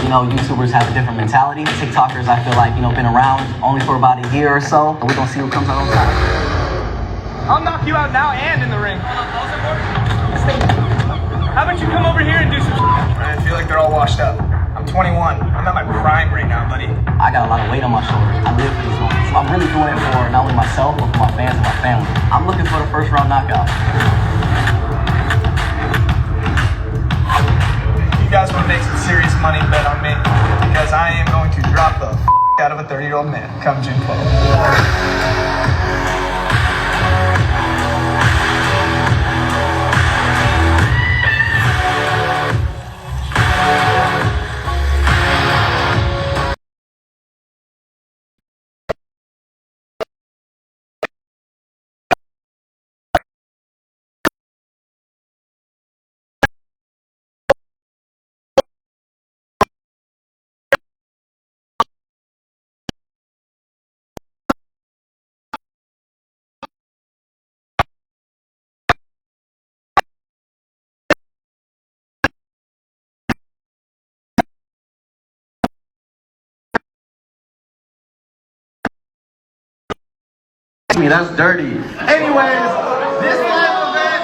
you know, YouTubers have a different mentality. TikTokers, I feel like, you know, been around only for about a year or so. We're gonna see who comes out on top. I'll knock you out now and in the ring. How about you come over here and do some I feel like they're all washed up. I'm 21. I'm at my prime right now, buddy. I got a lot of weight on my shoulders. I live for these moments. So I'm really doing it for not only myself, but for my fans and my family. I'm looking for the first round knockout. You guys want to make some serious money, bet on me. Because I am going to drop the out of a 30-year-old man come June 12th. Me, that's dirty. Anyways, this live event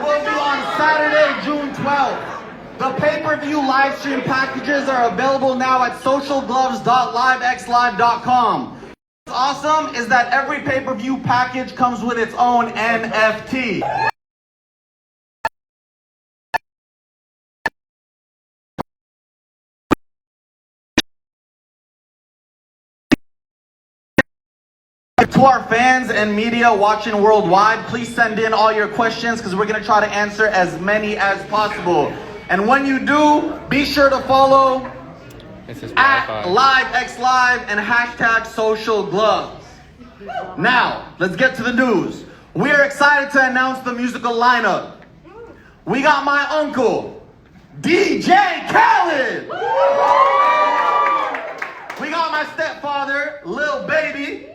will be on Saturday, June 12th. The pay-per-view live stream packages are available now at socialgloves.livexlive.com. What's awesome is that every pay-per-view package comes with its own NFT. To our fans and media watching worldwide, please send in all your questions because we're going to try to answer as many as possible. And when you do, be sure to follow at LiveXLive and hashtag #SocialGloves. Now, let's get to the news. We are excited to announce the musical lineup. We got my uncle, DJ Khaled. We got my stepfather, Lil Baby.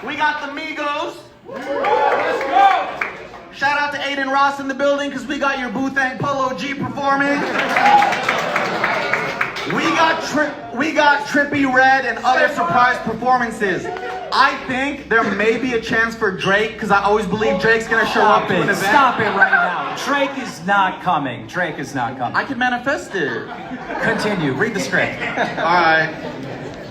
We got the Migos. Let's go. Shout out to Aiden Ross in the building because we got your Boothang Polo G performing. We got Trippie Redd and other surprise performances. I think there may be a chance for Drake because I always believe Drake's gonna show up to an event. Stop it right now. Drake is not coming. Drake is not coming. I can manifest it. Continue. Read the script. All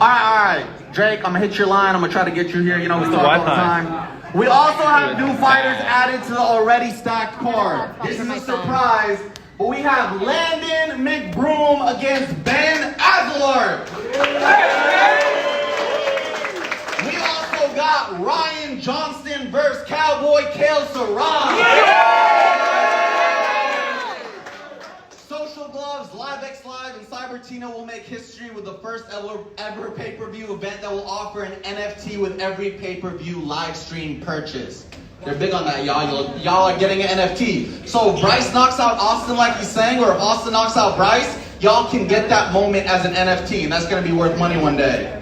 right. Drake, I'm gonna hit your line. I'm gonna try to get you here. You know, we talk all the time. We also have new fighters added to the already stacked card. This is a surprise, but we have Landon McBroom against Ben Aguilar. We also got Ryan Johnston versus Cowboy Kale Sarah. Social Gloves, LiveXLive, and Cybertina will make history with the first ever pay-per-view event that will offer an NFT with every pay-per-view live stream purchase. They're big on that, y'all. Y'all are getting an NFT. So if Bryce knocks out Austin like he's saying, or if Austin knocks out Bryce, y'all can get that moment as an NFT, and that's going to be worth money one day.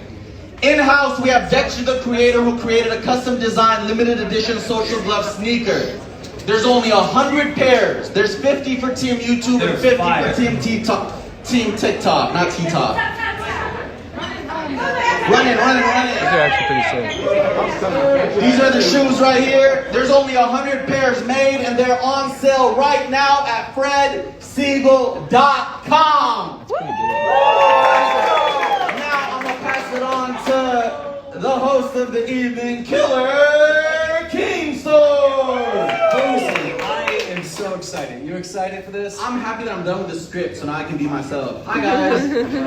In-house, we have Dexter the Creator, who created a custom-designed limited edition Social Glove sneaker. There's only 100 pairs. There's 50 for Team YouTube and 50 for Team TikTok, not T-Top. Run in. These are actually pretty sick. These are the shoes right here. There's only 100 pairs made, and they're on sale right now at FredSiegel.com. Now I'm gonna pass it on to the host of the evening, Killer Kingston. I am so excited. You excited for this? I'm happy that I'm done with the script, so now I can be myself. Hi guys.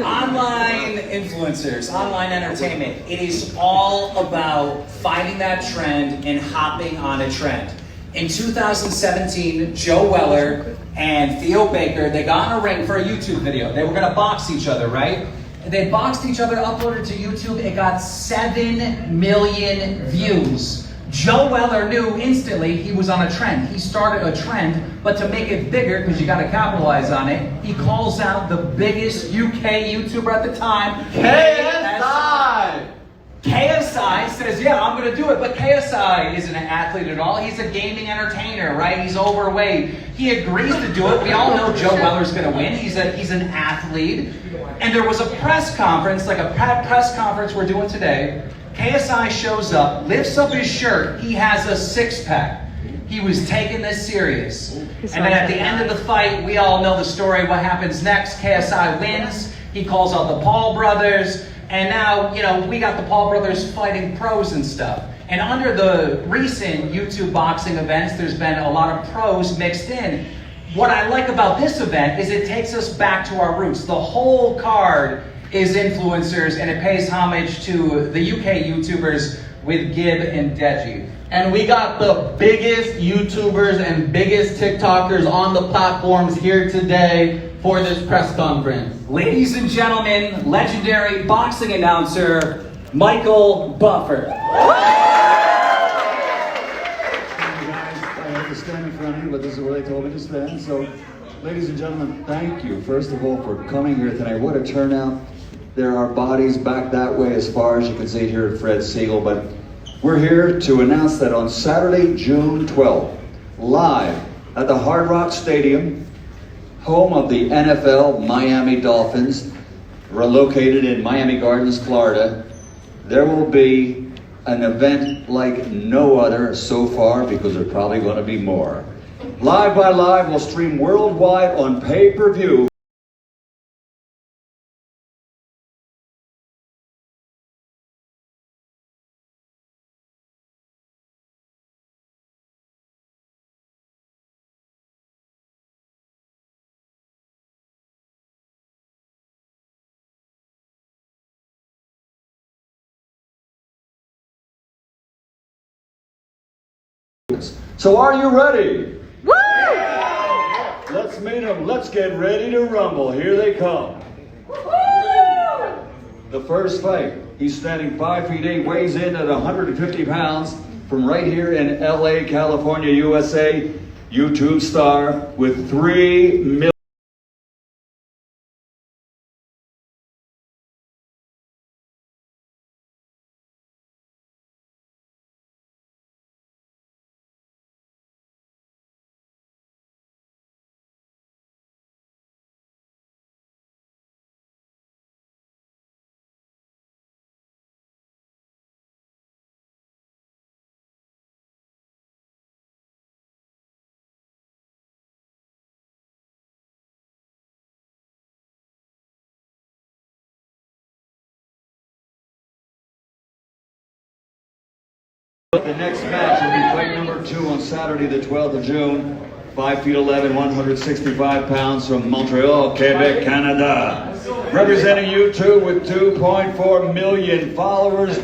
Online influencers, online entertainment. It is all about finding that trend and hopping on a trend. In 2017, Joe Weller and Theo Baker, they got in a ring for a YouTube video. They were gonna box each other, right? They boxed each other, uploaded to YouTube. It got 7 million views. Joe Weller knew instantly he was on a trend. He started a trend, but to make it bigger, because you got to capitalize on it, he calls out the biggest UK YouTuber at the time, KSI. KSI says, yeah, I'm going to do it. But KSI isn't an athlete at all. He's a gaming entertainer, right? He's overweight. He agrees to do it. We all know Joe Weller's going to win. He's an athlete. And there was a press conference, like a press conference we're doing today. KSI shows up, lifts up his shirt. He has a six-pack. He was taking this serious. And then at the end of the fight, we all know the story. What happens next? KSI wins. He calls out the Paul brothers. And now, we got the Paul brothers fighting pros and stuff. And under the recent YouTube boxing events, there's been a lot of pros mixed in. What I like about this event is it takes us back to our roots. The whole card is influencers, and it pays homage to the UK YouTubers with Gib and Deji. And we got the biggest YouTubers and biggest TikTokers on the platforms here today for this press conference. Ladies and gentlemen, legendary boxing announcer, Michael Buffer. Thank you guys. I have to stand in front of you, but this is where they told me to stand. So, ladies and gentlemen, thank you, first of all, for coming here tonight. What a turnout. There are bodies back that way as far as you can see here at Fred Siegel, but we're here to announce that on Saturday, June 12th, live at the Hard Rock Stadium, home of the NFL Miami Dolphins, located in Miami Gardens, Florida, there will be an event like no other so far, because there's probably going to be more. Live by Live will stream worldwide on pay-per-view. So are you ready? Woo! Let's meet them. Let's get ready to rumble. Here they come. Woo! The first fight. He's standing 5 feet 8, weighs in at 150 pounds from right here in LA, California, USA. YouTube star with 3 million. The next match will be fight number 2 on Saturday, the 12th of June. 5 feet 11, 165 pounds from Montreal, Quebec, Canada. Representing YouTube with 2.4 million followers.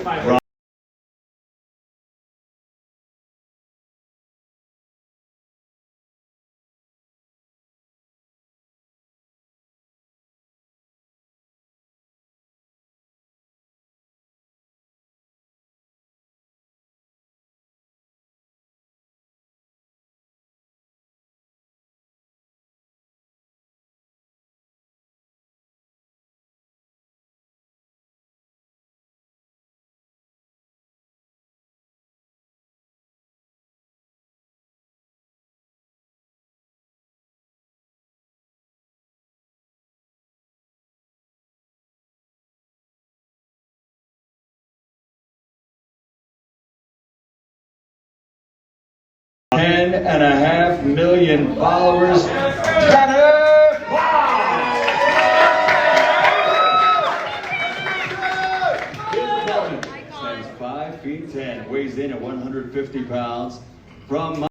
$10.5 million followers. Tanner! Stands 5 feet 10, weighs in at 150 pounds from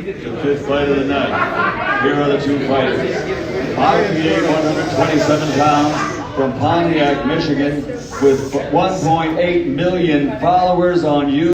The fifth fight of the night. Here are the two fighters. 5'8", 127 pounds from Pontiac, Michigan, with 1.8 million followers on YouTube.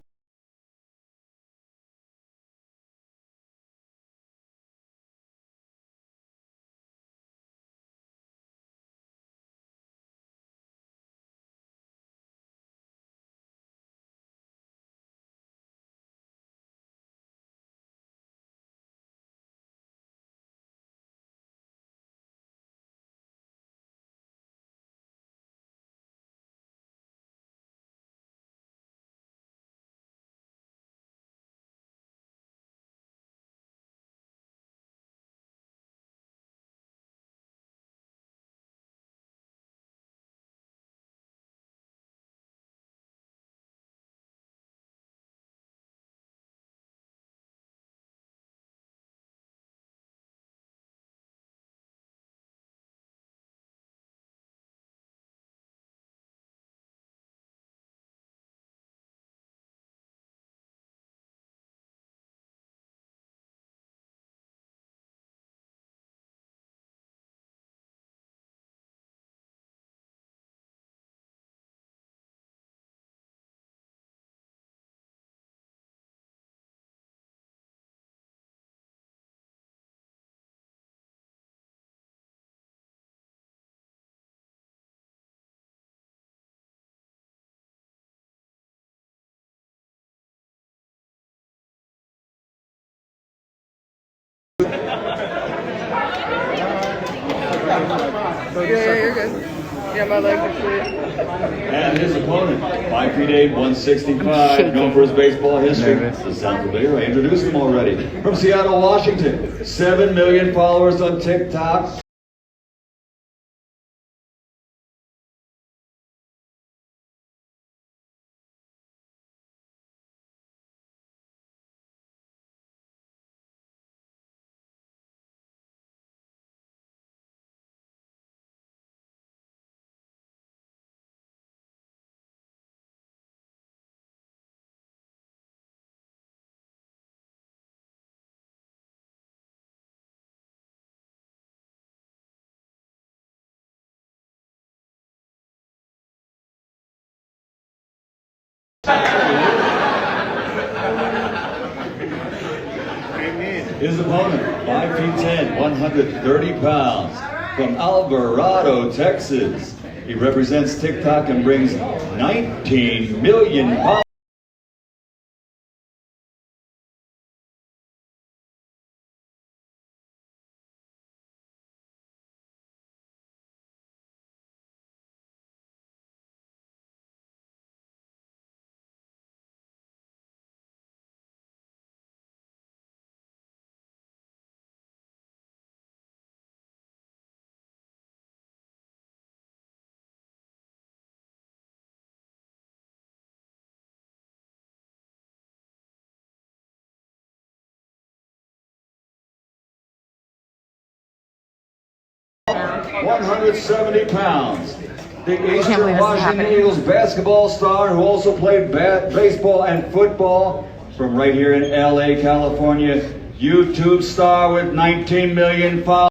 Yeah, you're good. Yeah, my legs are free. And his opponent, 5'8", 165, known for his baseball history. This sounds familiar. I introduced him already. From Seattle, Washington, 7 million followers on TikTok. His opponent, 5'10", 130 pounds, from Alvarado, Texas. He represents TikTok and brings 19 million followers. £170. The Eastern Washington Eagles basketball star who also played baseball and football from right here in LA, California. YouTube star with 19 million followers.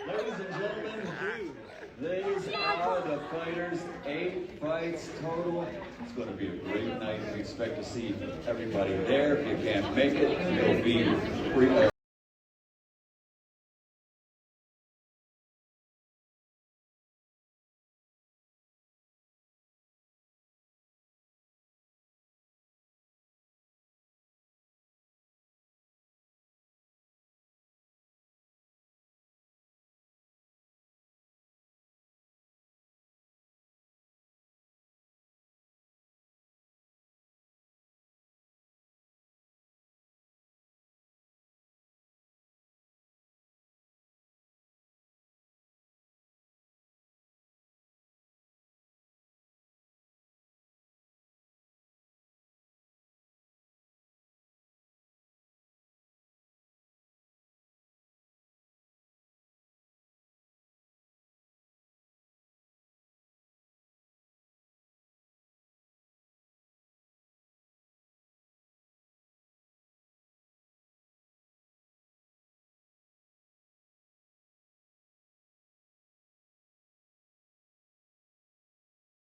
Ladies and gentlemen, these are the fighters. 8 fights total. It's going to be a great night. We expect to see everybody there. If you can't make it, it'll be free.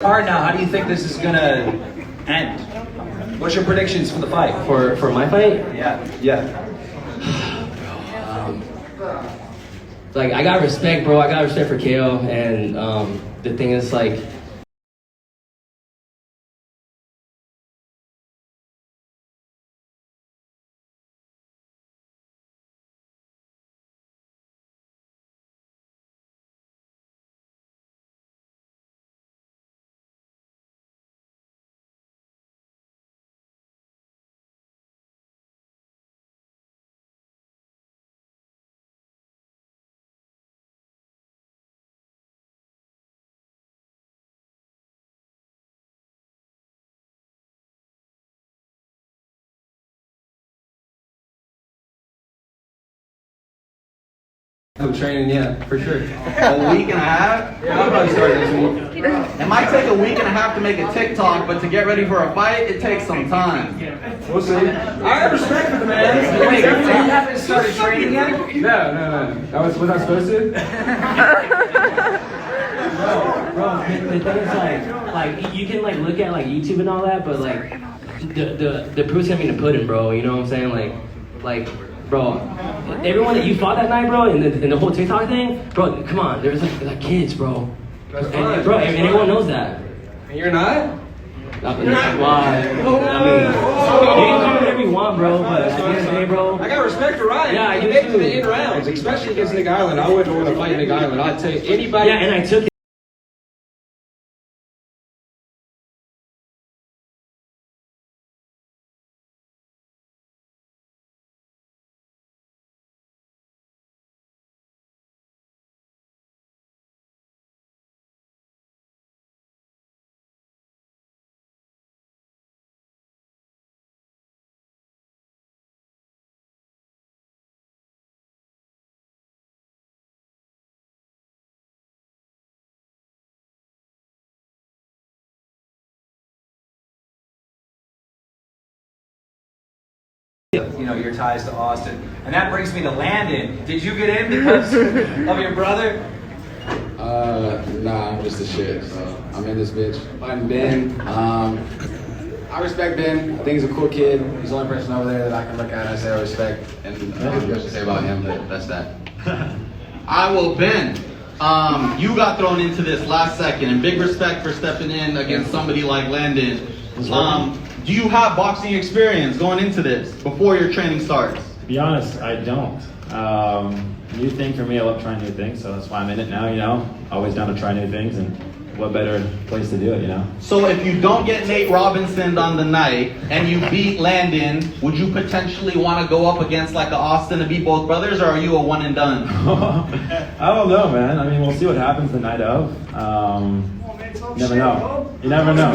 card now. How do you think this is gonna end? What's your predictions for the fight? For my fight? Yeah. Like, I got respect, bro. I got respect for KO, and the thing is, like, I'm training, yeah, for sure. A week and a half? Yeah, I'll probably start next week. It might take a week and a half to make a TikTok, but to get ready for a fight, it takes some time. We'll see. I have respect for the man. Wait, you haven't started training yet? No. Was I supposed to? bro, the thing is, like you can like look at like YouTube and all that, but like the proof's gonna be in the pudding, bro. You know what I'm saying? Like, bro, everyone that you fought that night, bro, and the whole TikTok thing, bro, come on, there's like kids, bro. And everyone knows that. And you're not? Why? I mean, you can call me whatever you want, bro, but at the end of the day, bro. I got respect for Ryan. Yeah, I he do makes too. it in rounds, especially against Nick Island. I wouldn't want to fight Nick Island. I'd take anybody. Yeah, and I took it. You know, your ties to Austin. And that brings me to Landon. Did you get in because of your brother? Nah, I'm just a shit. So I'm in this bitch. Fighting Ben. I respect Ben. I think he's a cool kid. He's the only person over there that I can look at and say I respect. And nothing else to say about him, but that's that. Ben, you got thrown into this last second, and big respect for stepping in against somebody like Landon. Do you have boxing experience going into this before your training starts? To be honest, I don't. New thing for me, I love trying new things, so that's why I'm in it now, you know. Always down to try new things, and what better place to do it, you know. So if you don't get Nate Robinson on the night and you beat Landon, would you potentially want to go up against like a Austin to beat both brothers, or are you a one and done? I don't know, man. I mean, we'll see what happens the night of. You never know. You never know.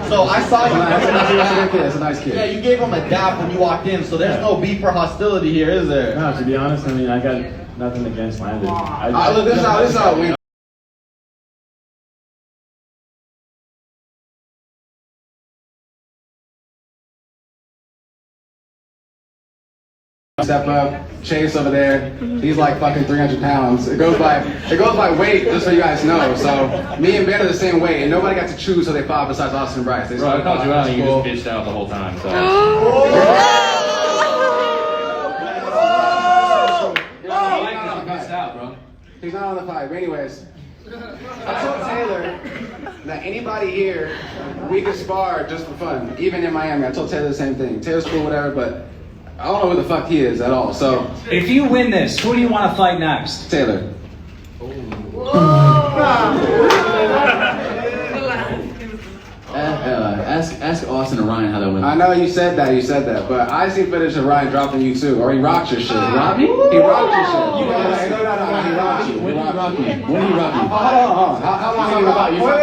So I saw you. That's a nice kid. Yeah, you gave him a dap when you walked in, so there's no beef or hostility here, is there? No, to be honest, I mean, I got nothing against Landon. Look, this is how we step up, Chase over there. He's like fucking 300 pounds. It goes by weight, just so you guys know. So me and Ben are the same weight, and nobody got to choose who they fought besides Austin and Bryce. Bro, I called you out and you just bitched out the whole time. So. He's not on the fight. But anyways, I told Taylor that anybody here, we could spar just for fun. Even in Miami, I told Taylor the same thing. Taylor's cool, whatever, but I don't know who the fuck he is at all. So if you win this, who do you want to fight next? Taylor. Ask Austin and Ryan how that went. I know you said that, but I see footage of Ryan dropping you too, or he rocked your shit. Rock me? He rocked your shit. No, he rocked you. When did he rock me? When did he rock me? Hold on. How long? Wait.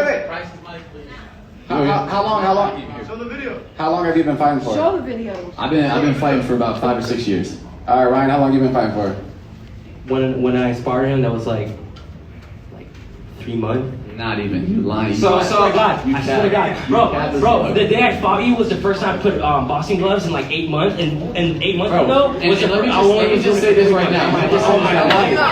How long? Show the video. How long have you been fighting for? Show the video. I've been fighting for about 5 or 6 years. All right, Ryan, how long have you been fighting for? When I sparred him, that was like 3 months. Not even. You lying. I swear to God, bro, the day I fought you was the first time I put boxing gloves in like 8 months, and 8 months ago was the first. Let me just say this right now. Let me just say this right now.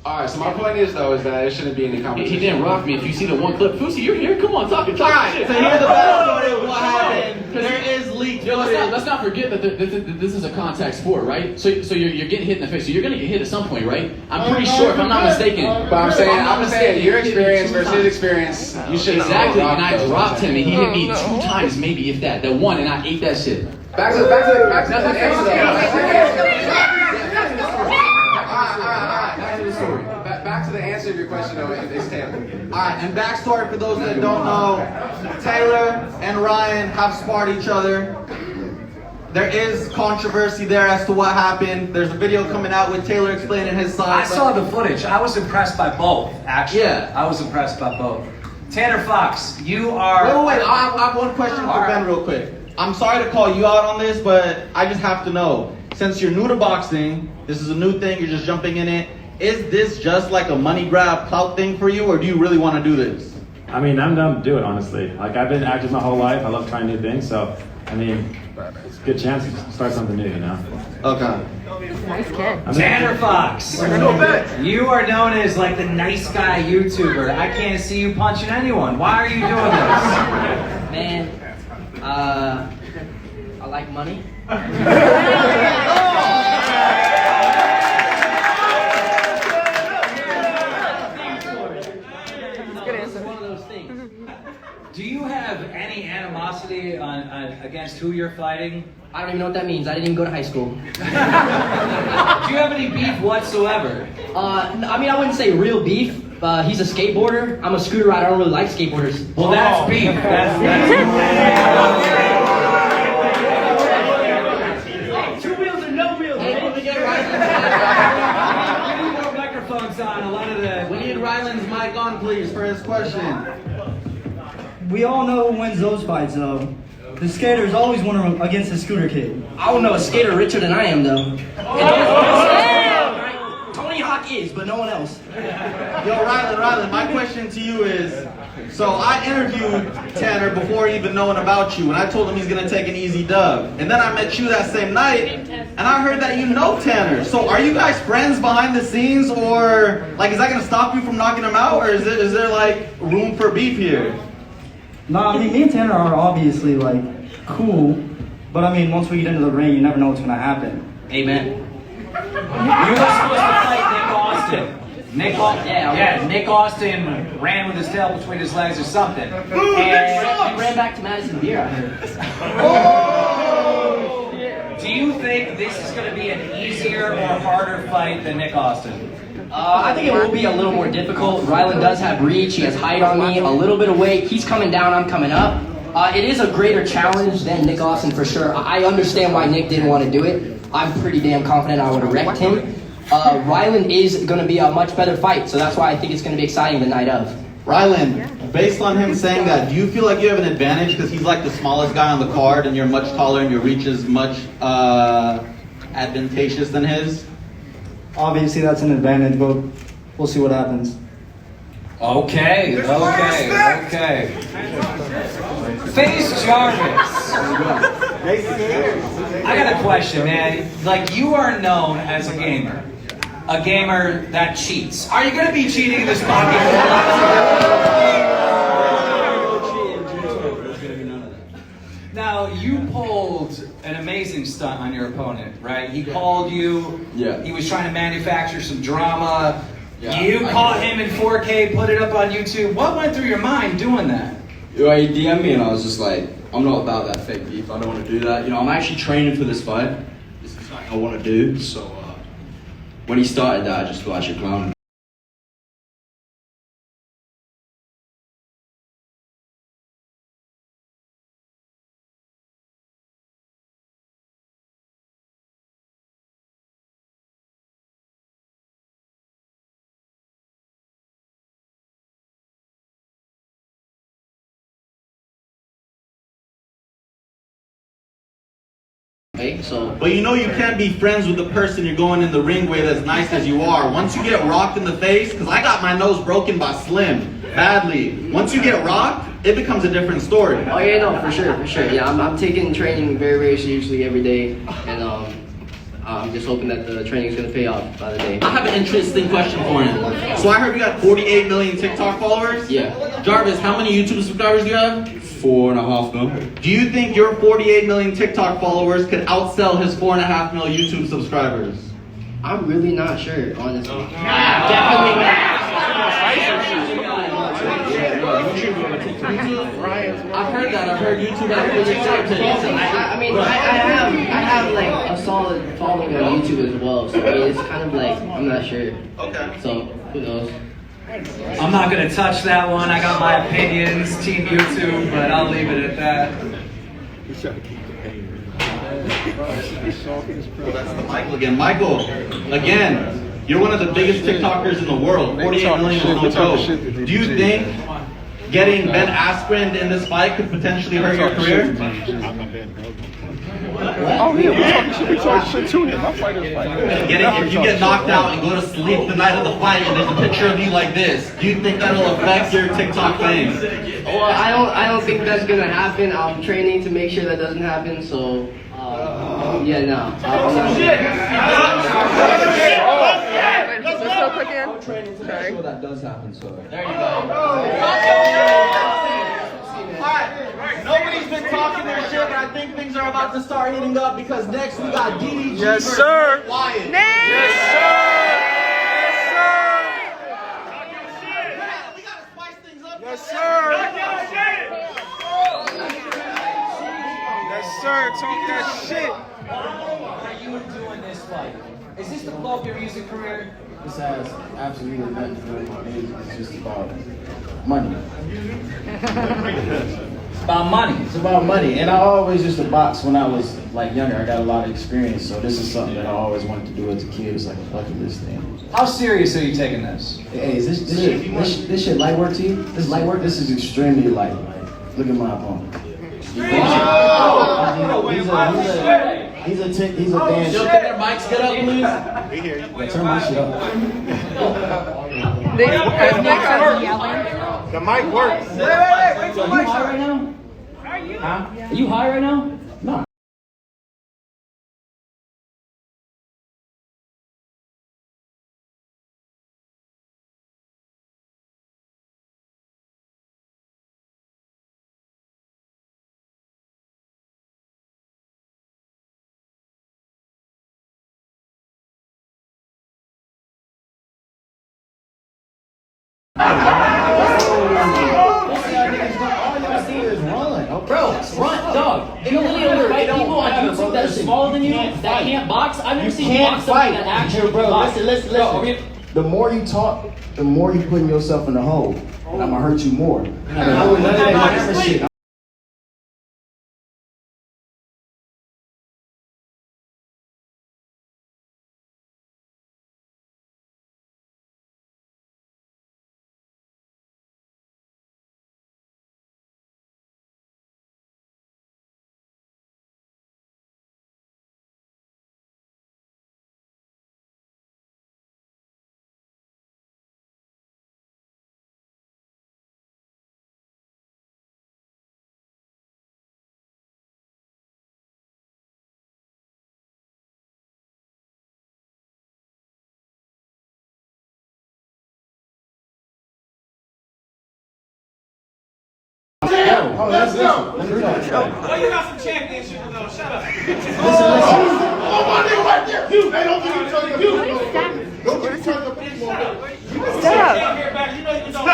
All right, so my point is though is that it shouldn't be any competition. He didn't rock me. If you see the one clip, Fousey, you're here. Come on, talk Alright, shit. so here's the backstory of what happened. There is leaked Yo, footage. let's not forget that this is a contact sport, right? So you're getting hit in the face. So you're gonna get hit at some point, right? I'm pretty sure, if I'm not mistaken. But I'm saying your experience versus his experience, you should Exactly, and I dropped him, and he hit me 2 times, maybe if that. The one, and I ate that shit. Back to the answer though. Back to the answer of your question though, is Taylor. Alright, and backstory for those that don't know, Taylor and Ryan have sparred each other. There is controversy there as to what happened. There's a video coming out with Taylor explaining his side. I saw the footage. I was impressed by both, actually. Yeah. I was impressed by both. Tanner Fox, you are... Wait. I have one question for Ben real quick. I'm sorry to call you out on this, but I just have to know. Since you're new to boxing, this is a new thing, you're just jumping in it. Is this just like a money grab clout thing for you, or do you really want to do this? I mean, I'm down to do it, honestly. Like, I've been active my whole life. I love trying new things, so, I mean, it's a good chance to start something new, you know? Okay. Nice kid. Tanner Fox, you are known as like the nice guy YouTuber. I can't see you punching anyone. Why are you doing this? Man, I like money. Good answer. One of those things. Do you have any animosity against who you're fighting? I don't even know what that means. I didn't even go to high school. Do you have any beef whatsoever? I mean, I wouldn't say real beef. He's a skateboarder. I'm a scooter rider. I don't really like skateboarders. Well, that's beef. That's 2 wheels or no wheels. Hey, man. we get more microphones on. A lot of the. We need Ryland's mic on, please, for his question. We all know who wins those fights, though. The skaters always win against the scooter kid. I don't know a skater richer than I am, though. Tony Hawk is, but no one else. Yo, Ryland, my question to you is, so I interviewed Tanner before even knowing about you, and I told him he's gonna take an easy dub. And then I met you that same night, and I heard that you know Tanner. So are you guys friends behind the scenes, or like is that gonna stop you from knocking him out, or is there like room for beef here? No, I mean, me and Tanner are obviously, like, cool. But, I mean, once we get into the ring, you never know what's going to happen. Amen. You were supposed to fight Nick Austin. Nick Austin ran with his tail between his legs or something. And he ran back to Madison Beer, I heard. Do you think this is going to be an easier or harder fight than Nick Austin? I think it will be a little more difficult. Ryland does have reach. He has height on me, a little bit of weight. He's coming down, I'm coming up. It is a greater challenge than Nick Austin for sure. I understand why Nick didn't want to do it. I'm pretty damn confident I would have wrecked him. Ryland is going to be a much better fight, so that's why I think it's going to be exciting the night of. Ryland, based on him saying that, do you feel like you have an advantage because he's like the smallest guy on the card and you're much taller and your reach is much advantageous than his? Obviously, that's an advantage, but we'll see what happens. Okay. Face Jarvis. I got a question, man. Like, you are known as a gamer that cheats. Are you going to be cheating in this pocket? Now, you pulled an amazing stunt on your opponent, right? He called you. Yeah. He was trying to manufacture some drama. Yeah, You caught him in 4K, put it up on YouTube. What went through your mind doing that? He DM'd me and I was just like, I'm not about that fake beef. I don't want to do that. You know, I'm actually training for this fight. This is something I want to do. So when he started that, I just thought I should clown him. Okay, so But you know you can't be friends with the person you're going in the ring with as nice as you are. Once you get rocked in the face, because I got my nose broken by Slim, badly. Once you get rocked, it becomes a different story. oh yeah, no, for sure. Yeah, I'm taking training very, very seriously every day, and I'm just hoping that the training is going to pay off by the day. I have an interesting question for him. So I heard you got 48 million TikTok followers? Yeah. Jarvis, how many YouTube subscribers do you have? 4.5 mil. Do you think your 48 million TikTok followers could outsell his 4.5 mil YouTube subscribers? I'm really not sure, honestly. Definitely not. I've heard that. I've heard YouTube has really accepted. I mean, I have like a solid following on YouTube as well, so I mean, it's kind of like, I'm not sure. Okay. So, who knows? I'm not gonna touch that one. I got my opinions, Team YouTube, but I'll leave it at that. That's the Michael again. Michael, again, you're one of the biggest TikTokers in the world. 48 million is no joke. Do you think getting Ben Askren in this fight could potentially hurt your career? Oh yeah, we talk shit to him. My fighter's fighting. If you get knocked out and go to sleep the night of the fight and there's a picture of you like this, do you think that'll affect your TikTok fame? Well, I don't think that's gonna happen. I'm training to make sure that doesn't happen, so yeah, no. I'm not Wait, is this still cooking? Sorry. That does happen, so. There you go. Alright, nobody's been talking their shit, but I think things are about to start heating up because next we got DDG versus Wyatt. Yes, We gotta spice things up. Yes, sir. Yes, sir. Talk that shit. Are you doing this fight? Is this to blow up your music career? This has absolutely nothing to do with my music. It's just about money. It's about money. It's about money. And I always used to box when I was like younger. I got a lot of experience, so this is something that I always wanted to do as a kid. It's like a bucket list thing. How serious are you taking this? Hey, is this shit light work to you? This is light work? This is extremely light. Look at my opponent. He's a dance. Yo, can their mics get up, please? Yeah, turn my shit up. The mic works. Are you high right now? Huh? Are you high right now? No. Bro, run, dog. You're literally able to fight people on YouTube that are smaller than you, that can't box. I've never seen you box something that actually bro, box. listen. The more you talk, the more you putting yourself in the hole. And I'm gonna hurt you more. I'm not doing none of that shit. Oh, you got some championship though. Shut up. Oh, my nigga right there. You. They don't think you turn the you. Don't think you turn the people. Stop. You know you don't.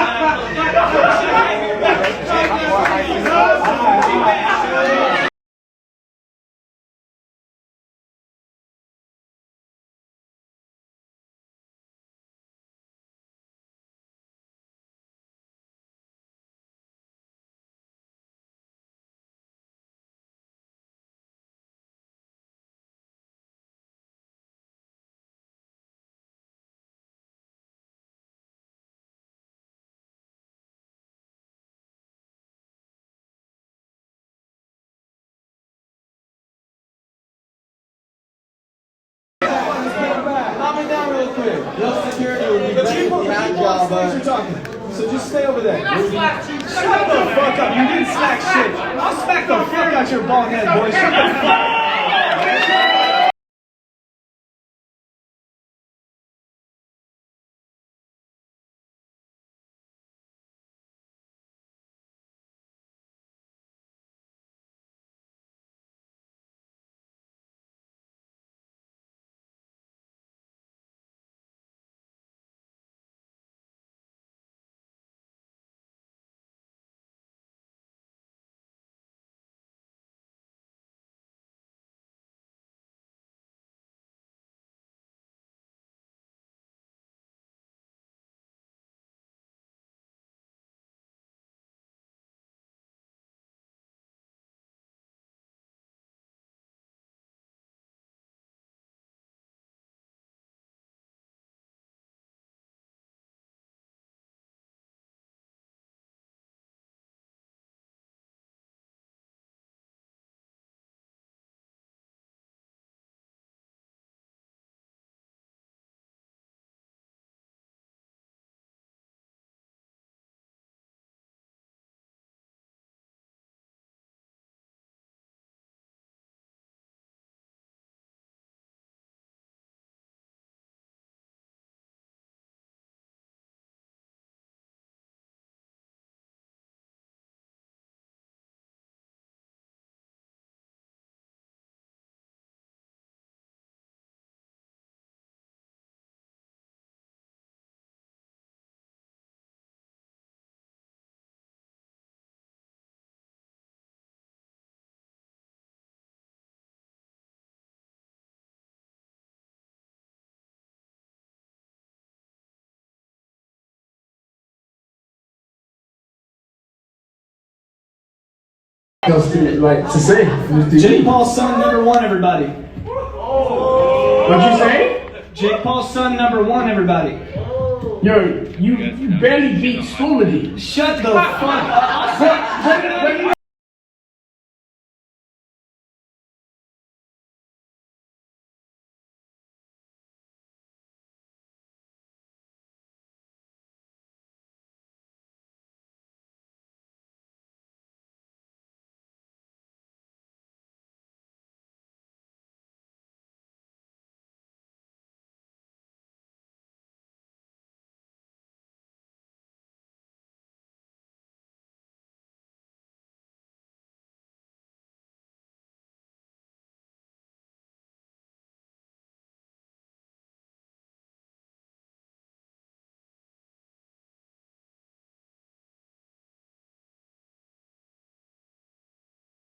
Calm me down real quick. Your security will be ready for that job, So just stay over there. Shut the fuck up. You didn't smack shit. I'll smack the fuck out your bald head, boy. Shut the fuck up. else to say. Jake Paul's son #1, everybody. What'd you say? Jake Paul's son #1, everybody. Yo, you barely beat Sumedy. Shut the fuck up.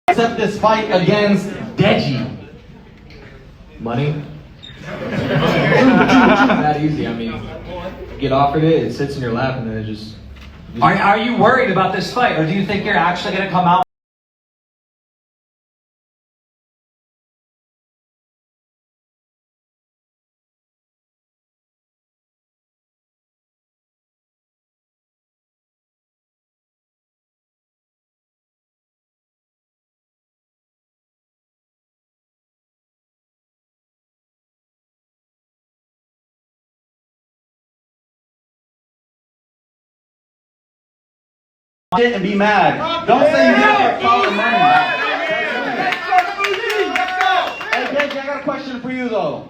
Accept this fight against Deji. Money? That easy. I mean, you get offered it, it sits in your lap, and then it just. Are you worried about this fight, or do you think you're actually going to come out? And be mad. Don't say you did it for power money. Hey, Deji, I got a question for you though.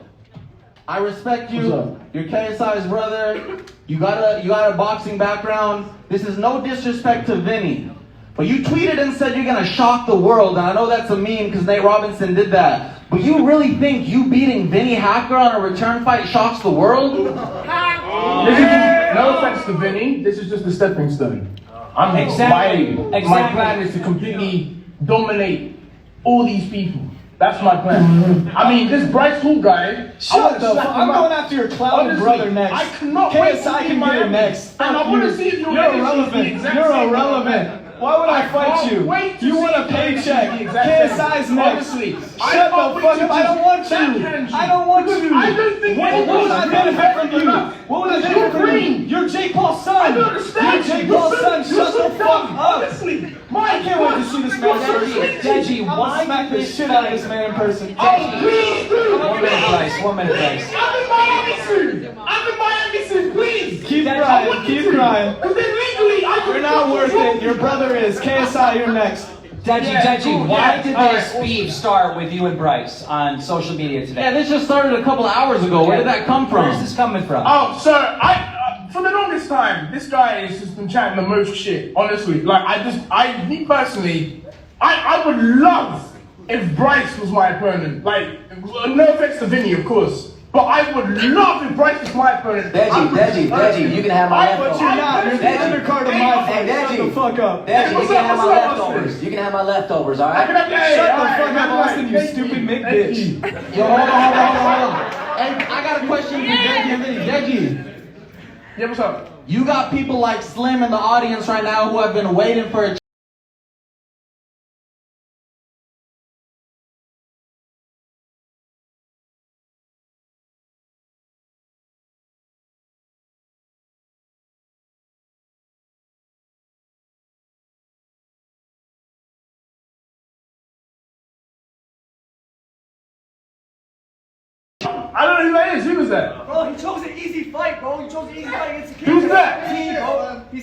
I respect you. You're KSI's brother. You got a boxing background. This is no disrespect to Vinny, but you tweeted and said you're gonna shock the world, and I know that's a meme because Nate Robinson did that. But you really think you beating Vinny Hacker on a return fight shocks the world? No offense to Vinny. This is just a stepping stone. My plan is to completely dominate all these people. That's my plan. I mean, this Bryce Hall guy. Shut the fuck up. I'm going after your clown brother next. I cannot wait to KSI see can be your next. And I want to see if you're irrelevant. You're irrelevant. Why would I fight you? You want a paycheck. KSI's next. Shut the fuck up. I don't want you. I don't want you. I don't think what would I benefit from you? What would I benefit from you? You're Jake Paul's son. I don't understand. You're Jake Paul's son. Shut the fuck up. Honestly, I can't wait to see this man in person. Deji, why smack the shit out of this man in person. please do. 1 minute, Bryce. 1 minute, Bryce. I'm in Miami soon. Please. Keep crying. Keep crying. Because then legally, You're not worth it. Your brother is. KSI, you're next. Deji, why did this beef start with you and Bryce on social media today? Yeah, this just started a couple hours ago. Where did that come from? Where's this coming from? Oh, sir, for the longest time, this guy has just been chatting the most shit, honestly. Like, me personally, I would love if Bryce was my opponent. Like, no offense to Vinny, of course. But I would love if Bryce was my opponent. Deji, you can have my leftovers. But you're not. You're the undercard of my fight. Shut the fuck up. Deji, you can have my leftovers. You can have my leftovers, alright? Shut the fuck up, Austin, you stupid Mick bitch. Yo, hold on. Hey, I got a question for Deji and Vinny. Deji. Yeah, what's up? You got people like Slim in the audience right now who have been waiting for a I don't know who that is. Who was that? Bro, he chose an easy fight, bro. He chose an easy fight against the kid. Who's that?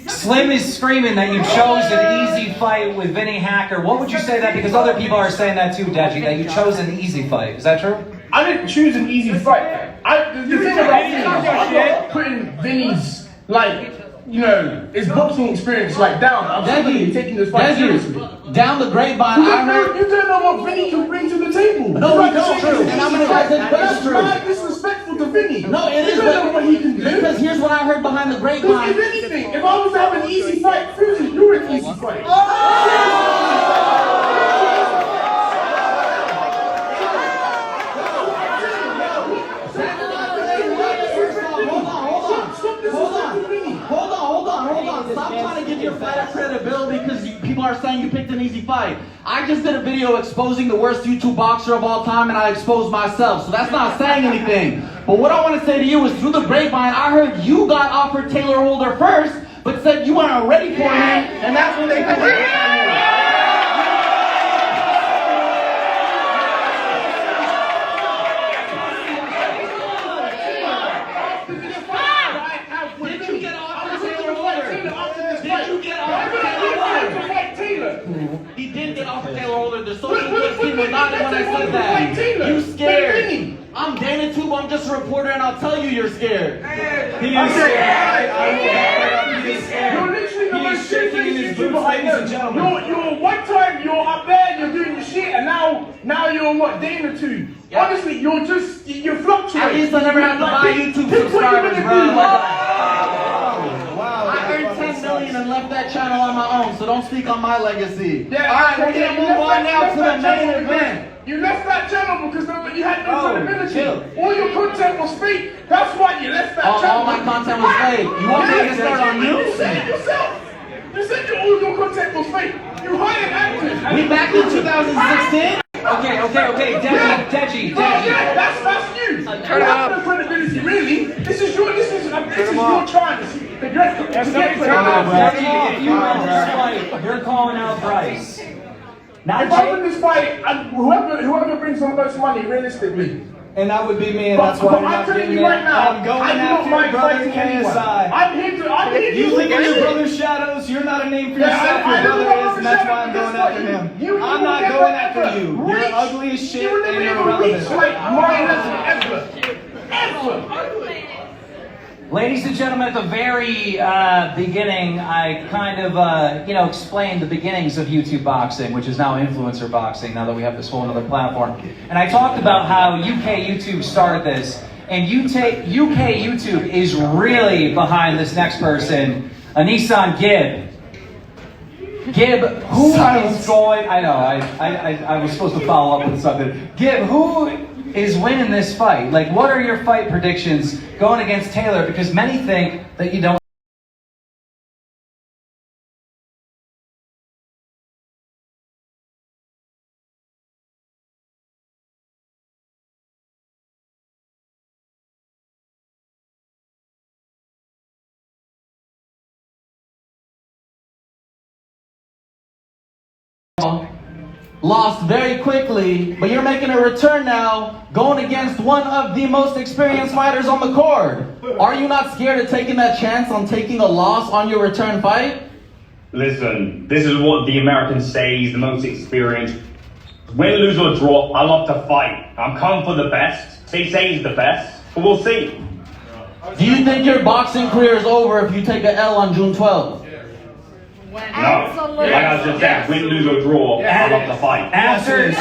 Slim is screaming that you chose an easy fight with Vinny Hacker. What would you say that? Because other people are saying that too, Deji, that you chose an easy fight. Is that true? I didn't choose an easy fight. The thing about me is I'm not putting Vinny's, his boxing experience, down. I'm simply taking this fight seriously. Down the grapevine, you don't know what Vinny can bring to the table. No, we don't. And I'm gonna write that. That's mad disrespectful to Vinny. No, it is. You don't know what he can do. Because here's what I heard behind the grapevine. If anything, if I was to have an easy fight, Fusion, you're an easy fight. Hold on. Stop trying to give your fighter credibility because people are saying you picked an easy fight. I just did a video exposing the worst YouTube boxer of all time, and I exposed myself, so that's not saying anything. But what I want to say to you is, through the grapevine, I heard you got offered Tayler Holder first, but said you weren't ready for him, and that's when they put it. He did get offered Tayler Holder. The social media team was not when I said that. You scared. I'm Dana too, but I'm just a reporter, and I'll tell you you're scared. He is scared. He is scared. You're literally the most shaking in his boots, ladies and gentlemen. You're one time you're up there, you're doing your shit, and now you're what, Dana too. Yeah. Honestly, you fluctuate. At least I never have to buy YouTube subscribers, bro. I earned 10 million and left that channel on my own, so don't speak on my legacy. Yeah, alright, we're gonna move on now to the main event. You left that channel because you had no credibility. All your content was fake. That's why you left that channel. All my content was fake. You want me to start on you? You said it yourself. You said all your content was fake. You hired actors. We back in 2016? Okay, Deji. Yeah, that's you. Turn it up. No credibility, really. This is your chance. If you win this fight, you're calling out Bryce. Not if I win this fight, whoever brings the most money, realistically. And that would be me, and that's why I'm not getting it. I'm going after your brother KSI. I'm here to. You live in your brother's shadows. You're not a name for yourself. Your brother is, and that's why I'm going after him. I'm not going after you. You're ugly as shit, and you're irrelevant. Ever. Ladies and gentlemen, at the very beginning, I kind of, explained the beginnings of YouTube boxing, which is now influencer boxing, now that we have this whole other platform. And I talked about how UK YouTube started this, and UK YouTube is really behind this next person, a Nissan Gibb. Gibb, who is going... I know, I was supposed to follow up with something. Gibb, who is winning this fight? Like, what are your fight predictions going against Tayler? Because many think that you don't. Lost very quickly, but you're making a return now, going against one of the most experienced fighters on the card. Are you not scared of taking that chance on taking a loss on your return fight? Listen, this is what the Americans say is the most experienced. Win, lose or draw, I love to fight. I'm coming for the best. They say he's the best, but we'll see. Do you think your boxing career is over if you take an L on June 12th? No, like I just said, win, lose or draw, I love to fight. After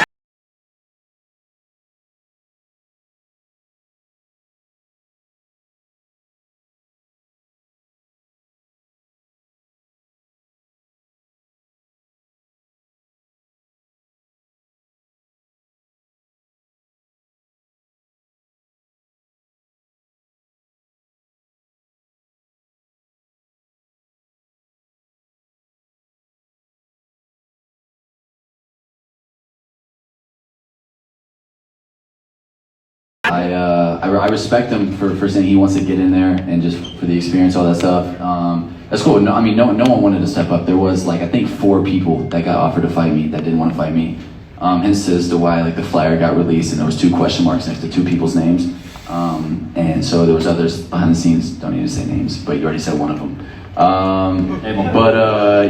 I respect him for saying he wants to get in there and just for the experience, all that stuff. That's cool. No, I mean, no one wanted to step up. There was I think 4 people that got offered to fight me that didn't want to fight me. Hence as to why the flyer got released and there was 2 question marks next to 2 people's names. And so there was others behind the scenes. Don't need to say names, but you already said one of them.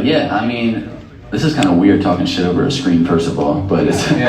Yeah, I mean, this is kind of weird talking shit over a screen, first of all, but it's. Yeah.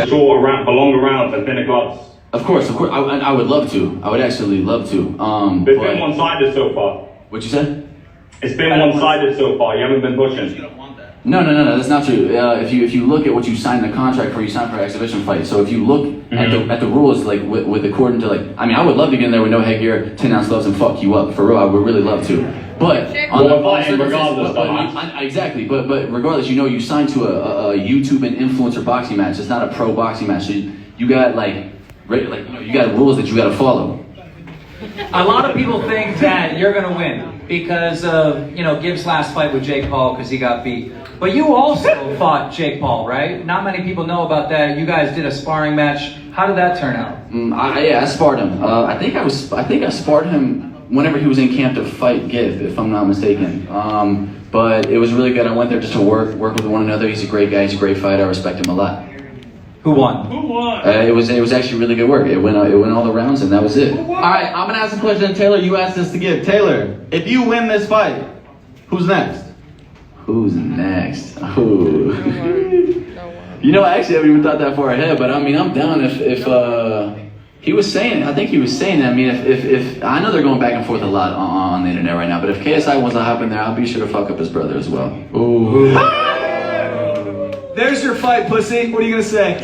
Draw around, belong around and thinner gloves. Of course. I would love to. I would actually love to. It's been one-sided so far. What'd you say? It's been one-sided so far. You haven't been pushing. No, that's not true. If you look at what you signed the contract for, you signed for an exhibition fight. So if you look at the rules, like with according to like, I mean, I would love to get in there with no headgear, 10-ounce gloves, and fuck you up for real. I would really love to. But exactly. But regardless, you know, you signed to a YouTube and influencer boxing match. It's not a pro boxing match. So you got you got rules that you got to follow. A lot of people think that you're gonna win because of Gibbs' last fight with Jake Paul because he got beat. But you also fought Jake Paul, right? Not many people know about that. You guys did a sparring match. How did that turn out? I sparred him. I think I sparred him whenever he was in camp to fight Gibbs, if I'm not mistaken. But it was really good. I went there just to work with one another. He's a great guy. He's a great fighter. I respect him a lot. Who won? It was actually really good work. It went all the rounds, and that was it. All right, I'm gonna ask a question. Taylor, you asked us to give. Taylor, if you win this fight, who's next? Who's next? Ooh. Actually, I haven't even thought that far ahead. But I mean, I'm down if he was saying. I think he was saying that. I mean, if I know they're going back and forth a lot on the internet right now. But if KSI wants to hop in there, I'll be sure to fuck up his brother as well. There's your fight, pussy. What are you gonna say?